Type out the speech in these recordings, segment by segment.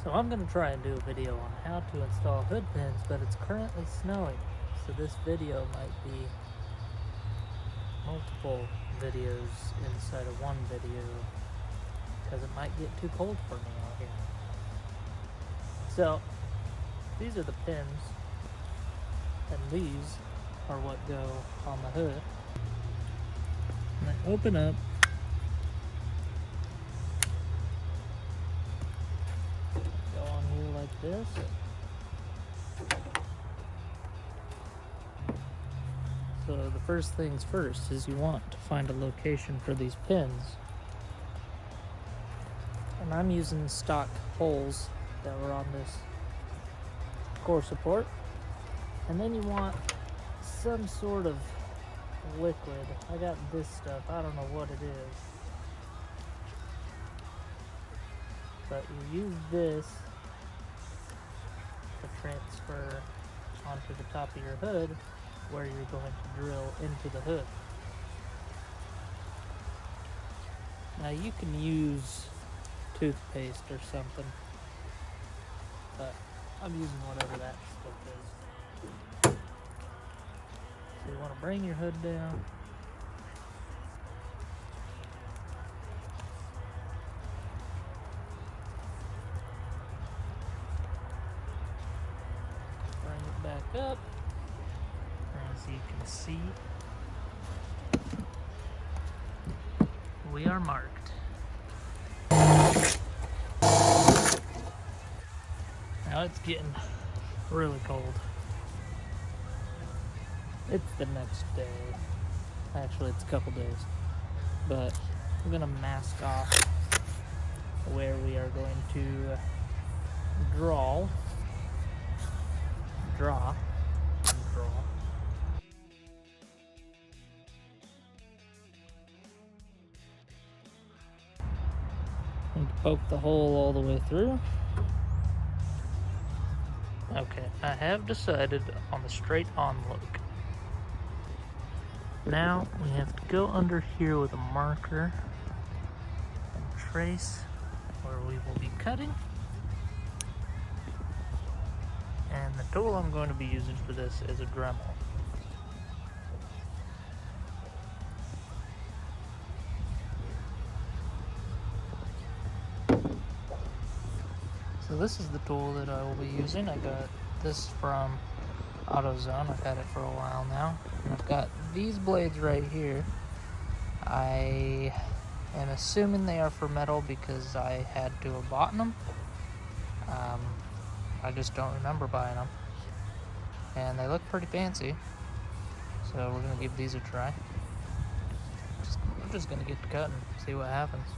So I'm going to try and do a video on how to install hood pins, but it's currently snowing. So this video might be multiple videos inside of one video because it might get too cold for me out here. So these are the pins, and these are what go on the hood. And they open up. Go on here like this. So the first things first is you want to find a location for these pins. And I'm using stock holes that were on this core support. And then you want some sort of liquid. I got this stuff, I don't know what it is. But you use this to transfer onto the top of your hood where you're going to drill into the hood. Now you can use toothpaste or something, but I'm using whatever that stuff is. So you want to bring your hood down. Bring it back up. As you can see, we are marked. Now it's getting really cold. It's the next day. Actually, it's a couple days. But I'm gonna mask off where we are going to draw. And poke the hole all the way through. Okay, I have decided on the straight on look. Now we have to go under here with a marker and trace where we will be cutting. And the tool I'm going to be using for this is a Dremel. So this is the tool that I will be using. I got this from AutoZone. I've had it for a while now. And I've got these blades right here. I am assuming they are for metal because I had to have bought them. I just don't remember buying them. And they look pretty fancy. So we're going to give these a try. We're just going to get to cutting, see what happens.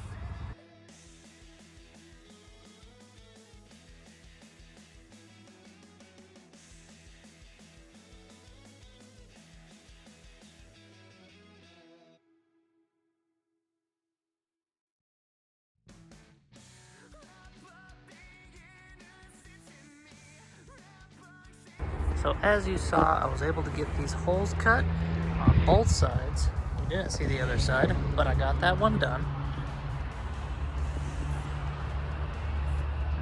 So as you saw, I was able to get these holes cut on both sides. You didn't see the other side, but I got that one done.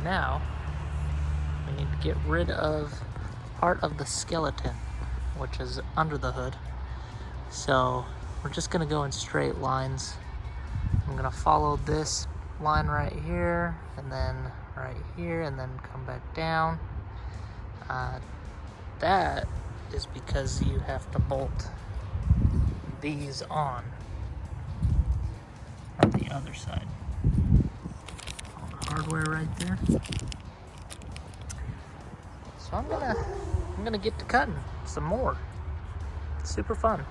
Now, we need to get rid of part of the skeleton, which is under the hood. So we're just gonna go in straight lines. I'm gonna follow this line right here, and then right here, and then come back down. That is because you have to bolt these on the other side. All the hardware right there. So I'm gonna get to cutting some more. It's super fun.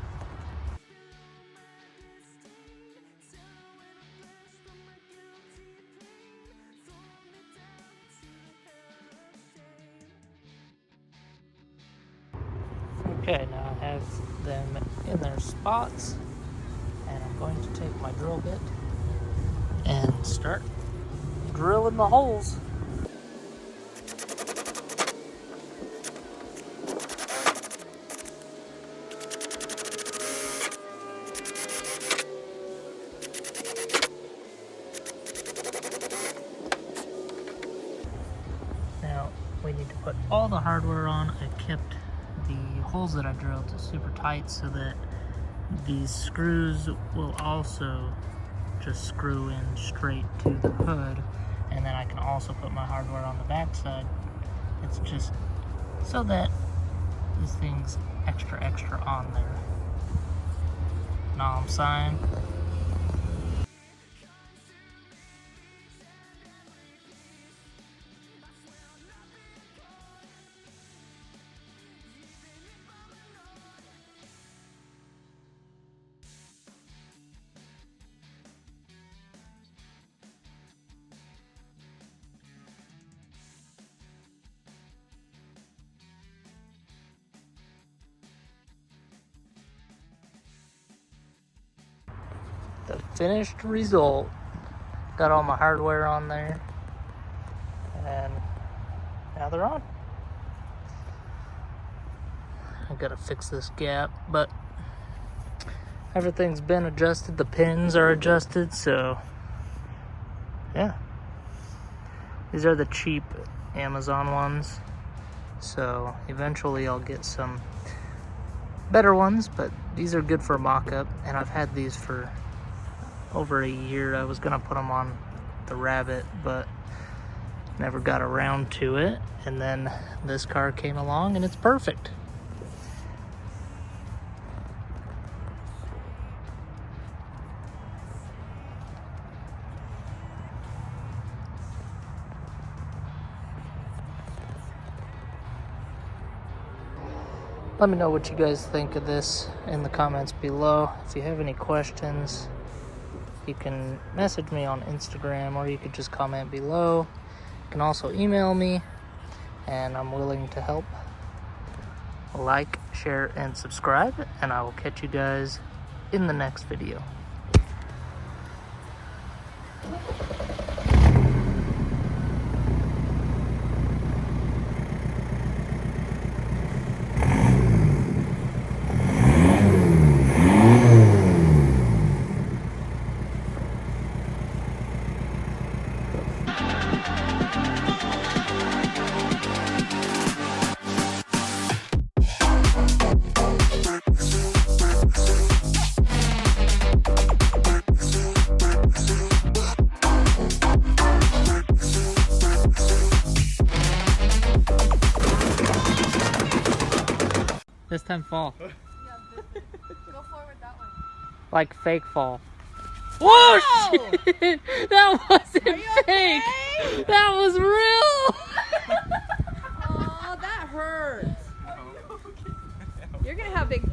Okay, now I have them in their spots, and I'm going to take my drill bit and start drilling the holes. need to put all the hardware on. I kept the holes that I drilled super tight so that these screws will also just screw in straight to the hood, and then I can also put my hardware on the back side. It's just so that this thing's extra on there. Know what I'm saying? The finished result. Got all my hardware on there, and now they're on. I gotta fix this gap, but everything's been adjusted. The pins are adjusted, so yeah. These are the cheap Amazon ones, so eventually I'll get some better ones, but these are good for mock-up, and I've had these for over a year. I was gonna put them on the Rabbit, but never got around to it, and then this car came along and it's perfect. Let me know what you guys think of this in the comments below. If you have any questions, you can message me on Instagram, or you could just comment below. You can also email me, and I'm willing to help. Like, share, and subscribe, and I will catch you guys in the next video. This time fall. Yeah, go forward that one. Like fake fall. Whoa! Shit! That wasn't fake! Okay? That was real! Oh, that hurts. You're gonna have big